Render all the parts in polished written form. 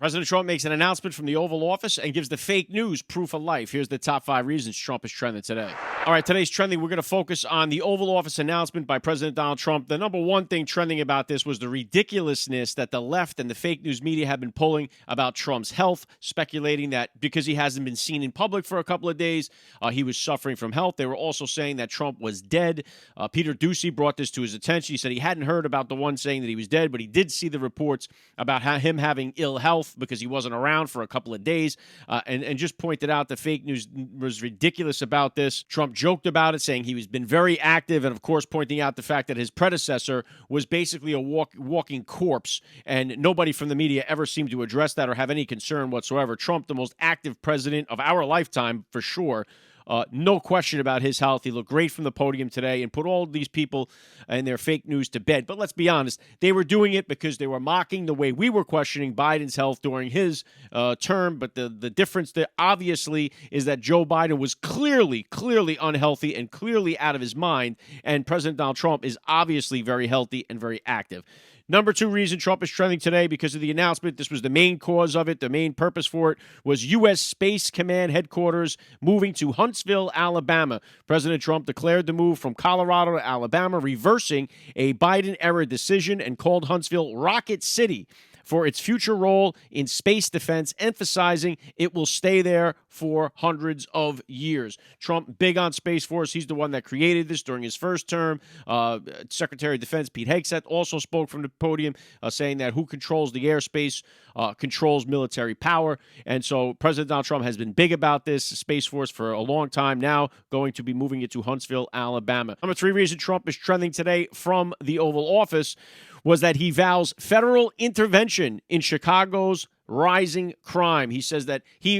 President Trump makes an announcement from the Oval Office and gives the fake news proof of life. Here's the top 5 reasons Trump is trending today. All right, today's trending, we're going to focus on the Oval Office announcement by President Donald Trump. The number one thing trending about this was the ridiculousness that the left and the fake news media have been pulling about Trump's health, speculating that because he hasn't been seen in public for a couple of days, he was suffering from health. They were also saying that Trump was dead. Peter Doocy brought this to his attention. He said he hadn't heard about the one saying that he was dead, but he did see the reports about him having ill health because he wasn't around for a couple of days, and just pointed out the fake news was ridiculous about this. Trump joked about it, saying he was been very active, and of course pointing out the fact that his predecessor was basically a walking corpse, and nobody from the media ever seemed to address that or have any concern whatsoever. Trump, the most active president of our lifetime, for sure. No question about his health. He looked great from the podium today and put all these people and their fake news to bed. But let's be honest, they were doing it because they were mocking the way we were questioning Biden's health during his term. But the difference there, obviously, is that Joe Biden was clearly unhealthy and clearly out of his mind. And President Donald Trump is obviously very healthy and very active. Number 2 reason Trump is trending today because of the announcement. This was the main cause of it. The main purpose for it was U.S. Space Command headquarters moving to Huntsville, Alabama. President Trump declared the move from Colorado to Alabama, reversing a Biden-era decision, and called Huntsville Rocket City for its future role in space defense, emphasizing it will stay there for hundreds of years. Trump, big on Space Force. He's the one that created this during his first term. Secretary of Defense Pete Hegseth also spoke from the podium, saying that who controls the airspace controls military power. And so President Donald Trump has been big about this Space Force for a long time now, going to be moving it to Huntsville, Alabama. Number 3 reason Trump is trending today from the Oval Office was that he vows federal intervention in Chicago's rising crime. He says that he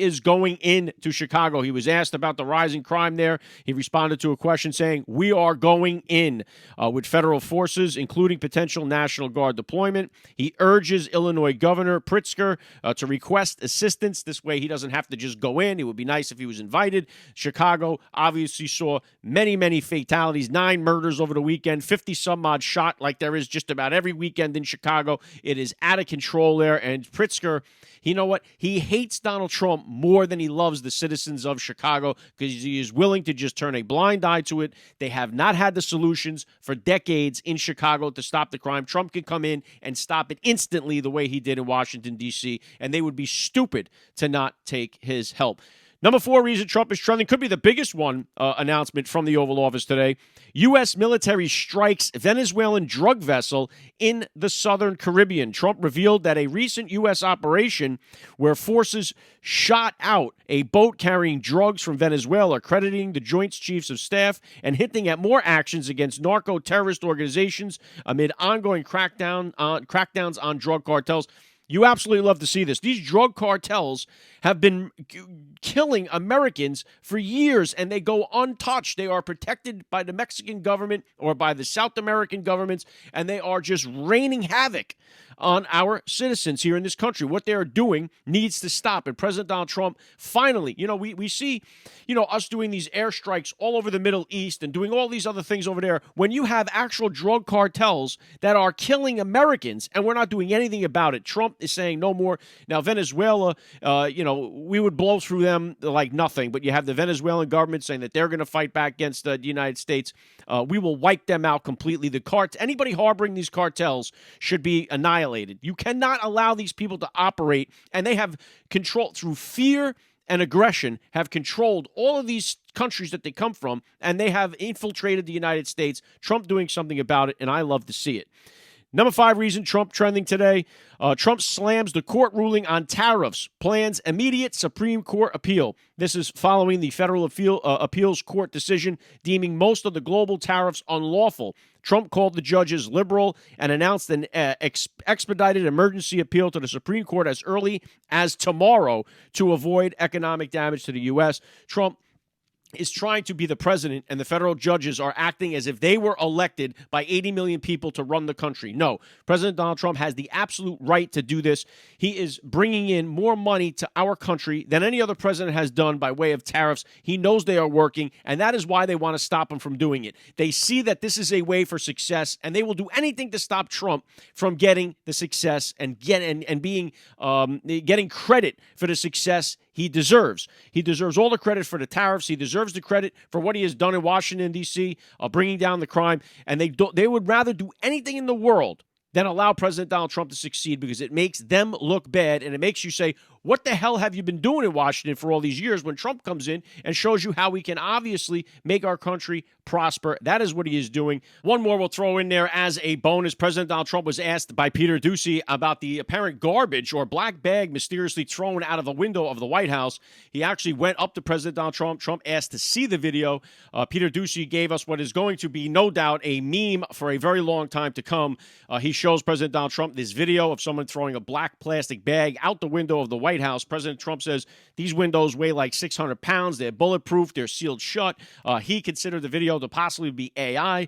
is going into Chicago. He was asked about the rising crime there. He responded to a question saying, "We are going in with federal forces, including potential National Guard deployment." He urges Illinois Governor Pritzker to request assistance. This way he doesn't have to just go in. It would be nice if he was invited. Chicago obviously saw many fatalities, 9 murders over the weekend, 50-some-odd shot like there is just about every weekend in Chicago. It is out of control there, and Pritzker, you know what? He hates Donald Trump more than he loves the citizens of Chicago because he is willing to just turn a blind eye to it. They have not had the solutions for decades in Chicago to stop the crime. Trump can come in and stop it instantly the way he did in Washington, D.C., and they would be stupid to not take his help. Number 4 reason Trump is trending, could be the biggest one, announcement from the Oval Office today. U.S. military strikes Venezuelan drug vessel in the southern Caribbean. Trump revealed that a recent U.S. operation where forces shot out a boat carrying drugs from Venezuela, crediting the Joint Chiefs of Staff and hinting at more actions against narco-terrorist organizations amid ongoing crackdowns on drug cartels. You absolutely love to see this. These drug cartels have been killing Americans for years, and they go untouched. They are protected by the Mexican government or by the South American governments, and they are just raining havoc on our citizens here in this country. What they are doing needs to stop. And President Donald Trump finally, we see, us doing these airstrikes all over the Middle East and doing all these other things over there. When you have actual drug cartels that are killing Americans and we're not doing anything about it, Trump is saying no more. Now, Venezuela, we would blow through them like nothing, but you have the Venezuelan government saying that they're going to fight back against the United States. We will wipe them out completely. Anybody harboring these cartels should be annihilated. You cannot allow these people to operate, and they have control through fear and aggression, have controlled all of these countries that they come from, and they have infiltrated the United States. Trump doing something about it, and I love to see it. Number 5 reason Trump trending today, Trump slams the court ruling on tariffs, plans immediate Supreme Court appeal. This is following the Federal Appeals Court decision deeming most of the global tariffs unlawful. Trump called the judges liberal and announced an expedited emergency appeal to the Supreme Court as early as tomorrow to avoid economic damage to the U.S. Trump is trying to be the president, and the federal judges are acting as if they were elected by 80 million people to run the country. No, President Donald Trump has the absolute right to do this. He is bringing in more money to our country than any other president has done by way of tariffs. He knows they are working, and that is why they want to stop him from doing it. They see that this is a way for success, and they will do anything to stop Trump from getting the success and getting credit for the success he deserves. He deserves all the credit for the tariffs. He deserves the credit for what he has done in Washington, D.C., bringing down the crime. And they would rather do anything in the world than allow President Donald Trump to succeed, because it makes them look bad, and it makes you say, what the hell have you been doing in Washington for all these years, when Trump comes in and shows you how we can obviously make our country prosper? That is what he is doing. One more we'll throw in there as a bonus. President Donald Trump was asked by Peter Doocy about the apparent garbage or black bag mysteriously thrown out of a window of the White House. He actually went up to President Donald Trump. Trump asked to see the video. Peter Doocy gave us what is going to be, no doubt, a meme for a very long time to come. He shows President Donald Trump this video of someone throwing a black plastic bag out the window of the White House. President Trump says these windows weigh like 600 pounds. They're bulletproof. They're sealed shut. He considered the video to possibly be AI.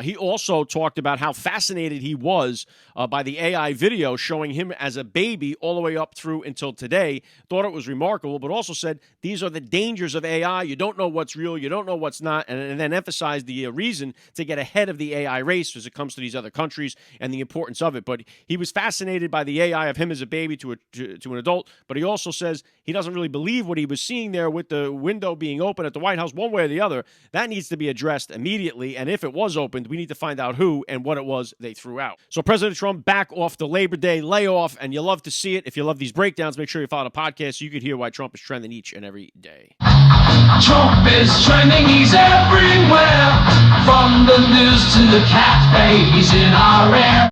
He also talked about how fascinated he was by the AI video showing him as a baby all the way up through until today. Thought it was remarkable, but also said these are the dangers of AI. You don't know what's real. You don't know what's not. And then emphasized the reason to get ahead of the AI race as it comes to these other countries and the importance of it. But he was fascinated by the AI of him as a baby to an adult. But he also says he doesn't really believe what he was seeing there with the window being open at the White House one way or the other. That needs to be addressed immediately. And if it was opened, we need to find out who and what it was they threw out. So President Trump back off the Labor Day layoff, and you love to see it. If you love these breakdowns, make sure you follow the podcast so you can hear why Trump is trending each and every day. Trump is trending, he's everywhere. From the news to the cat babies in our air.